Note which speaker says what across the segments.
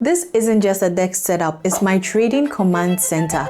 Speaker 1: This isn't just a desk setup, it's my trading command center.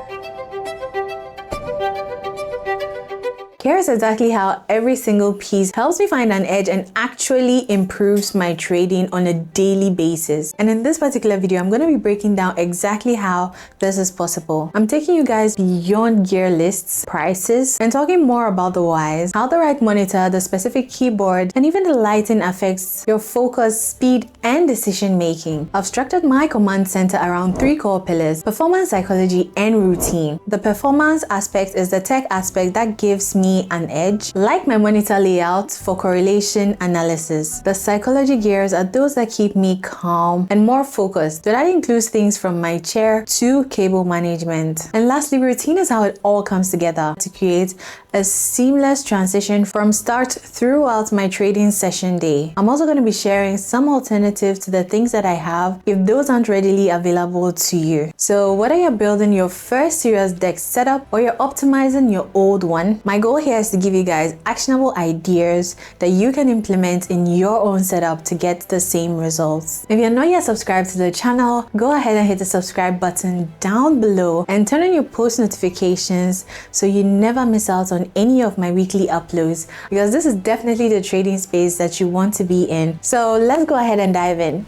Speaker 1: Here's exactly how every single piece helps me find an edge and actually improves my trading on a daily basis. And in this particular video, I'm going to be breaking down exactly how this is possible. I'm taking you guys beyond gear lists, prices, and talking more about the whys, how the right monitor, the specific keyboard, and even the lighting affects your focus, speed, and decision making. I've structured my command center around 3 core pillars: performance, psychology, and routine. The performance aspect is the tech aspect that gives me an edge, like my monitor layout for correlation analysis. The psychology gears are those that keep me calm and more focused. So that includes things from my chair to cable management. And lastly, routine is how it all comes together to create a seamless transition from start throughout my trading session day. I'm also going to be sharing some alternatives to the things that I have if those aren't readily available to you. So whether you're building your first serious desk setup or you're optimizing your old one, my goal here is to give you guys actionable ideas that you can implement in your own setup to get the same results. If you're not yet subscribed to the channel, go ahead and hit the subscribe button down below and turn on your post notifications so you never miss out on any of my weekly uploads, because this is definitely the trading space that you want to be in. So let's go ahead and dive in.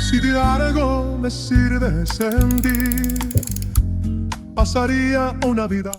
Speaker 2: Si de algo me sirve sentir, pasaría una vida.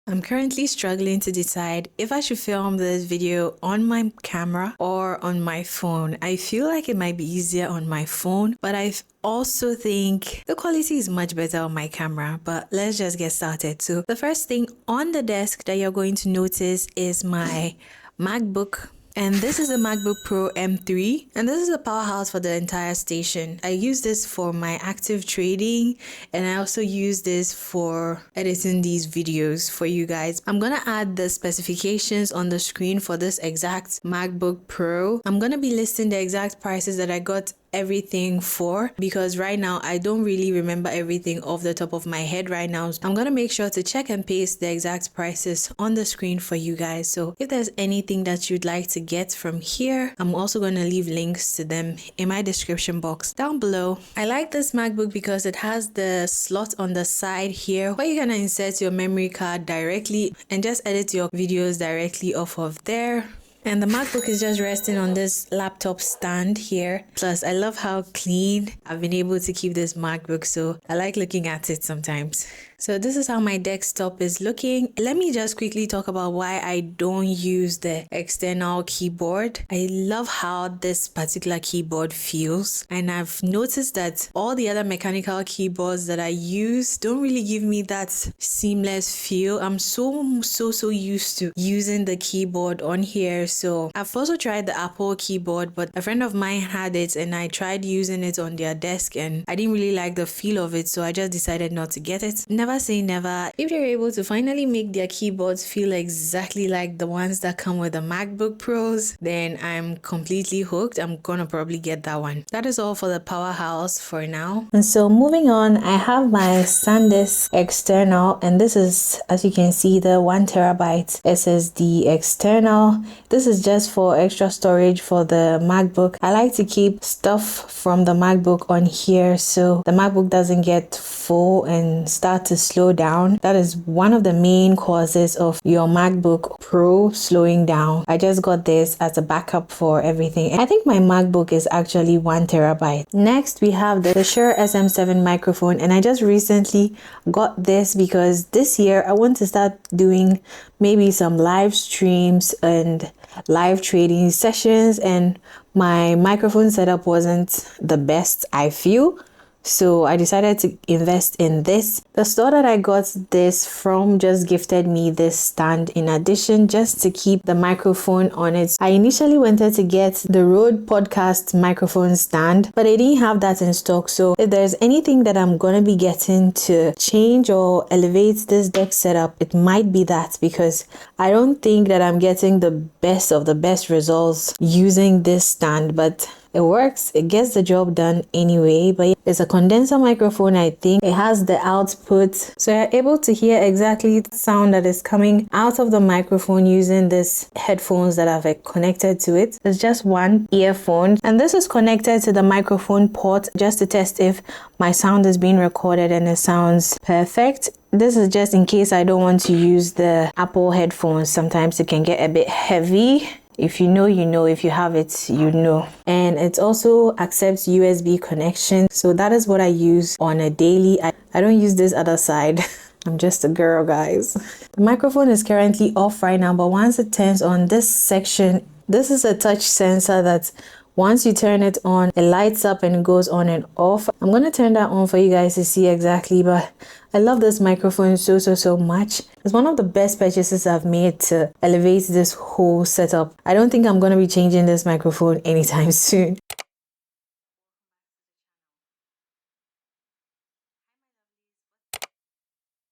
Speaker 1: I'm currently struggling to decide if I should film this video on my camera or on my phone. I feel like it might be easier on my phone, but I also think the quality is much better on my camera. But let's just get started. So the first thing on the desk that you're going to notice is my MacBook. And this is a MacBook Pro M3, and this is a powerhouse for the entire station. I use this for my active trading, and I also use this for editing these videos for you guys. I'm gonna add the specifications on the screen for this exact MacBook Pro. I'm gonna be listing the exact prices that I got everything for, because right now I don't really remember everything off the top of my head right now. I'm gonna make sure to check and paste the exact prices on the screen for you guys. So if there's anything that you'd like to get from here, I'm also gonna leave links to them in my description box down below. I like this MacBook because it has the slot on the side here where you're gonna insert your memory card directly and just edit your videos directly off of there. And the MacBook is just resting on this laptop stand here. Plus, I love how clean I've been able to keep this MacBook, so I like looking at it sometimes. So this is how my desktop is looking. Let me just quickly talk about why I don't use the external keyboard. I love how this particular keyboard feels, and I've noticed that all the other mechanical keyboards that I use don't really give me that seamless feel. I'm so used to using the keyboard on here. So I've also tried the Apple keyboard, but a friend of mine had it and I tried using it on their desk and I didn't really like the feel of it, so I just decided not to get it. Never say never. If they're able to finally make their keyboards feel exactly like the ones that come with the MacBook Pros, then I'm completely hooked. I'm gonna probably get that one. That is all for the powerhouse for now. And so moving on, I have my SanDisk external, and this is, as you can see, the 1TB SSD external. This is just for extra storage for the MacBook. I like to keep stuff from the MacBook on here so the MacBook doesn't get full and start to slow down. That is one of the main causes of your MacBook Pro slowing down. I just got this as a backup for everything. I think my MacBook is actually 1TB. Next, we have the Shure SM7 microphone, and I just recently got this because this year I want to start doing maybe some live streams and live trading sessions, and my microphone setup wasn't the best, I feel. So I decided to invest in this. The store that I got this from just gifted me this stand in addition, just to keep the microphone on it. I initially wanted to get the Rode podcast microphone stand, but they didn't have that in stock. So if there's anything that I'm gonna be getting to change or elevate this deck setup, it might be that, because I don't think that I'm getting the best of the best results using this stand, but it works. It gets the job done anyway. But it's a condenser microphone. I think it has the output, so you're able to hear exactly the sound that is coming out of the microphone using this headphones that I've connected to it. It's just one earphone, and this is connected to the microphone port just to test if my sound is being recorded and it sounds perfect. This is just in case I don't want to use the Apple headphones. Sometimes it can get a bit heavy. If you know, you know. If you have it, you know. And it also accepts USB connection. So that is what I use on a daily. I don't use this other side. I'm just a girl, guys. The microphone is currently off right now, but once it turns on, this section, this is a touch sensor that once you turn it on, it lights up and it goes on and off. I'm going to turn that on for you guys to see exactly, but I love this microphone so much. It's one of the best purchases I've made to elevate this whole setup. I don't think I'm going to be changing this microphone anytime soon.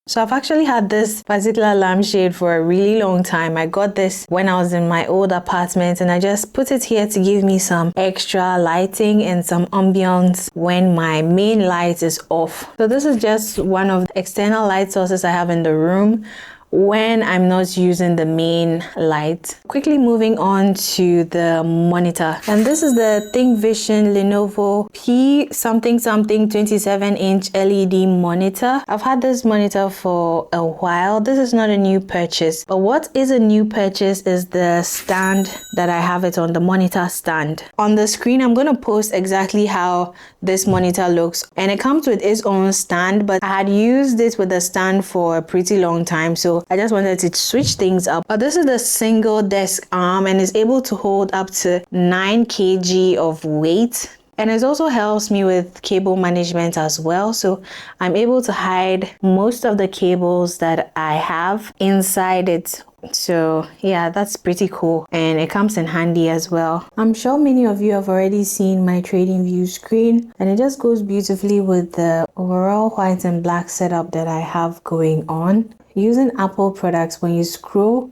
Speaker 1: So I've actually had this particular lampshade for a really long time. I got this when I was in my old apartment, and I just put it here to give me some extra lighting and some ambience when my main light is off. So this is just one of the external light sources I have in the room when I'm not using the main light. Quickly moving on to the monitor, and this is the ThinkVision Lenovo P something 27-inch LED monitor. I've had this monitor for a while. This is not a new purchase, but what is a new purchase is the stand that I have it on, the monitor stand. On the screen, I'm going to post exactly how this monitor looks, and it comes with its own stand, but I had used it with the stand for a pretty long time, so I just wanted to switch things up. But this is the single desk arm, and is able to hold up to 9 kg of weight. And it also helps me with cable management as well. So I'm able to hide most of the cables that I have inside it. So yeah, that's pretty cool, and it comes in handy as well. I'm sure many of you have already seen my Tradingview screen, and it just goes beautifully with the overall white and black setup that I have going on. Using Apple products, when you scroll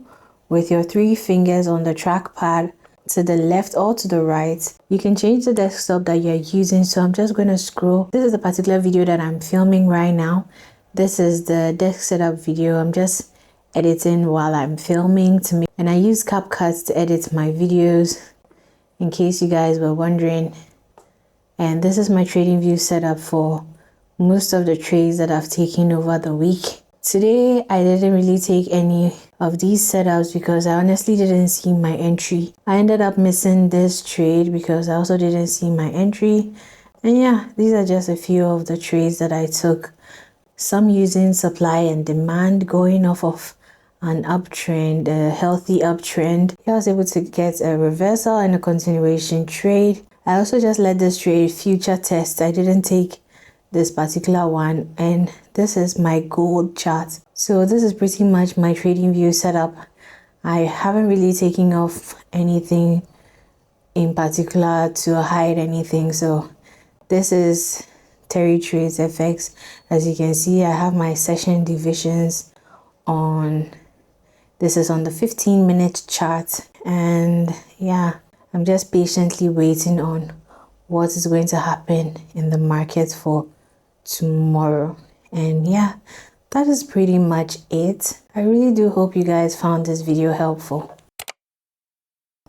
Speaker 1: with your 3 fingers on the trackpad to the left or to the right, you can change the desktop that you're using. So I'm just going to scroll. This is a particular video that I'm filming right now. This is the desk setup video. I'm just editing while I'm filming and I use CapCut to edit my videos, in case you guys were wondering. And this is my Tradingview setup for most of the trades that I've taken over the week. Today, I didn't really take any of these setups because I honestly didn't see my entry. I ended up missing this trade because I also didn't see my entry. And yeah, these are just a few of the trades that I took. Some using supply and demand, going off of an uptrend, a healthy uptrend. I was able to get a reversal and a continuation trade. I also just let this trade future test. I didn't take this particular one, and this is my gold chart. So this is pretty much my Tradingview setup. I haven't really taken off anything in particular to hide anything. So this is terrietradesfx. As you can see, I have my session divisions on. This is on the 15-minute chart, and yeah, I'm just patiently waiting on what is going to happen in the market for tomorrow. And yeah, that is pretty much it. I really do hope you guys found this video helpful.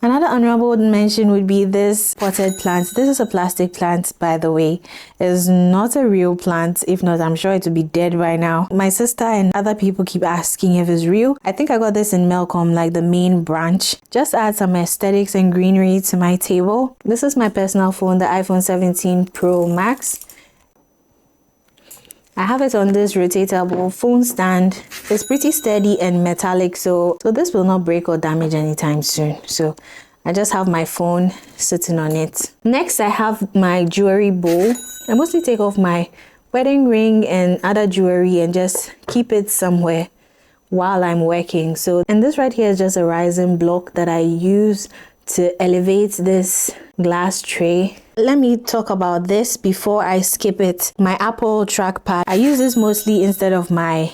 Speaker 1: Another honorable mention would be this potted plant. This is a plastic plant, by the way. It's not a real plant. If not, I'm sure it would be dead right now. My sister and other people keep asking if it's real. I think I got this in Melcom, like the main branch. Just add some aesthetics and greenery to my table. This is my personal phone, the iPhone 17 Pro Max. I have it on this rotatable phone stand. It's pretty sturdy and metallic, so this will not break or damage anytime soon. So I just have my phone sitting on it. Next, I have my jewelry bowl. I mostly take off my wedding ring and other jewelry and just keep it somewhere while I'm working. So, and this right here is just a rising block that I use to elevate this glass tray. Let me talk about this before I skip it. My Apple trackpad. I use this mostly instead of my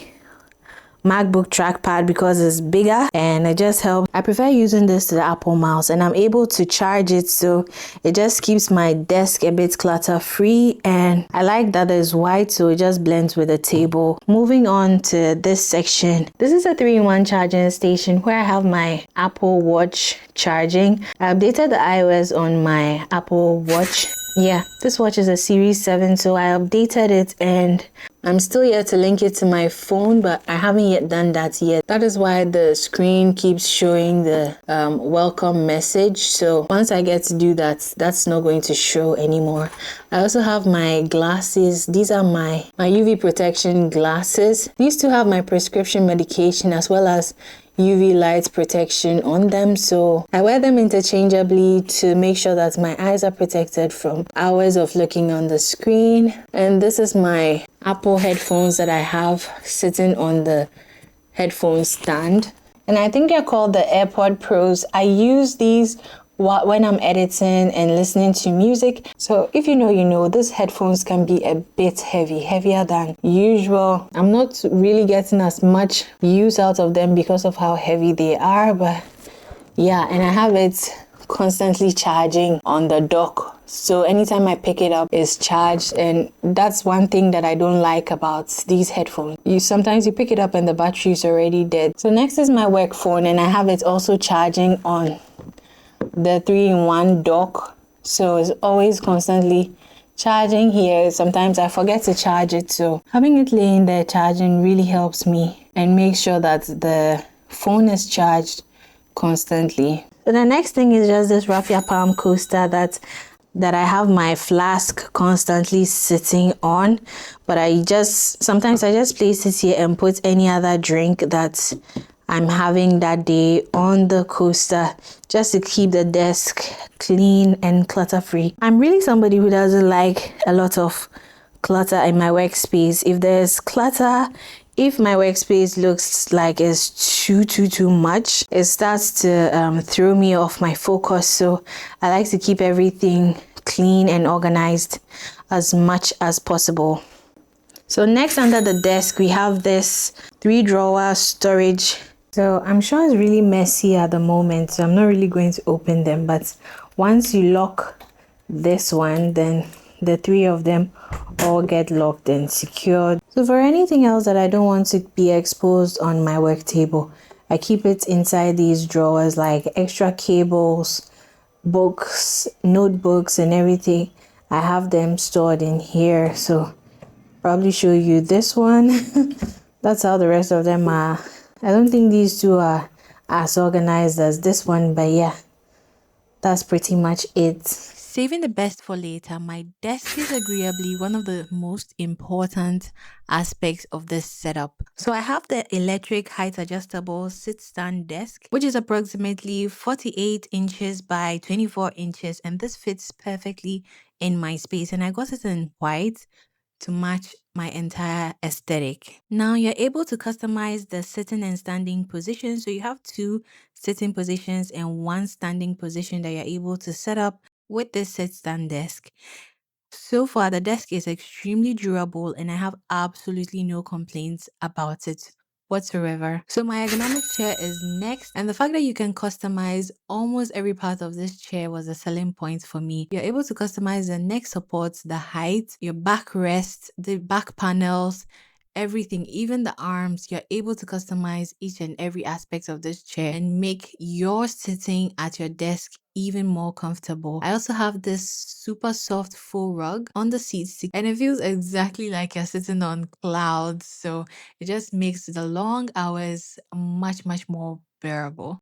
Speaker 1: MacBook trackpad because it's bigger and it just helps. I prefer using this to the Apple mouse, and I'm able to charge it, so it just keeps my desk a bit clutter free, and I like that it's white, so it just blends with the table. Moving on to this section, this is a 3-in-1 charging station where I have my Apple Watch charging. I updated the iOS on my Apple Watch. Yeah, this watch is a Series 7, so I updated it and I'm still yet to link it to my phone, but I haven't yet done that yet. That is why the screen keeps showing the welcome message. So once I get to do that, that's not going to show anymore. I also have my glasses. These are my UV protection glasses. These two have my prescription medication as well as UV light protection on them, so I wear them interchangeably to make sure that my eyes are protected from hours of looking on the screen. And this is my Apple headphones that I have sitting on the headphone stand, and I think they're called the AirPod Pros. I use these when I'm editing and listening to music. So if you know, you know, these headphones can be a bit heavier than usual. I'm not really getting as much use out of them because of how heavy they are, but yeah, and I have it constantly charging on the dock, so anytime I pick it up it's charged, and that's one thing that I don't like about these headphones. Sometimes you pick it up and the battery is already dead. So next is my work phone, and I have it also charging on the 3-in-1 dock, so it's always constantly charging here. Sometimes I forget to charge it, so having it laying there charging really helps me and make sure that the phone is charged constantly. So the next thing is just this raffia palm coaster that I have my flask constantly sitting on, but sometimes I just place it here and put any other drink that I'm having that day on the coaster, just to keep the desk clean and clutter free. I'm really somebody who doesn't like a lot of clutter in my workspace. If there's clutter, if my workspace looks like it's too much, it starts to throw me off my focus. So I like to keep everything clean and organized as much as possible. So next, under the desk, we have this 3-drawer storage. So I'm sure it's really messy at the moment, so I'm not really going to open them, but once you lock this one, then the 3 of them all get locked and secured. So for anything else that I don't want to be exposed on my work table, I keep it inside these drawers, like extra cables, books, notebooks and everything. I have them stored in here, so probably show you this one. That's how the rest of them are. I don't think these two are as organized as this one, but yeah, that's pretty much it. Saving the best for later, my desk is agreeably one of the most important aspects of this setup. So I have the electric height adjustable sit stand desk, which is approximately 48 inches by 24 inches, and this fits perfectly in my space, and I got it in white to match my entire aesthetic. Now you're able to customize the sitting and standing position. So you have 2 sitting positions and 1 standing position that you're able to set up with this sit stand desk. So far, the desk is extremely durable and I have absolutely no complaints about it whatsoever. So my ergonomic chair is next, and the fact that you can customize almost every part of this chair was a selling point for me. You're able to customize the neck supports, the height, your backrest, the back panels, everything, even the arms. You're able to customize each and every aspect of this chair and make your sitting at your desk even more comfortable. I also have this super soft faux rug on the seats, and it feels exactly like you're sitting on clouds, so it just makes the long hours much more bearable.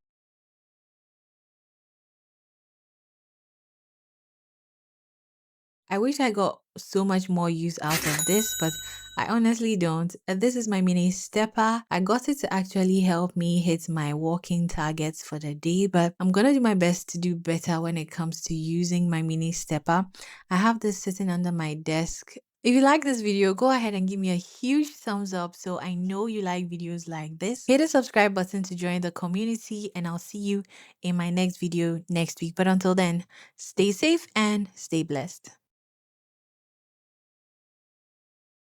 Speaker 1: I wish I got so much more use out of this, but I honestly don't. This is my mini stepper. I got it to actually help me hit my walking targets for the day, but I'm gonna do my best to do better when it comes to using my mini stepper. I have this sitting under my desk. If you like this video, go ahead and give me a huge thumbs up so I know you like videos like this. Hit the subscribe button to join the community, and I'll see you in my next video next week. But until then, stay safe and stay blessed.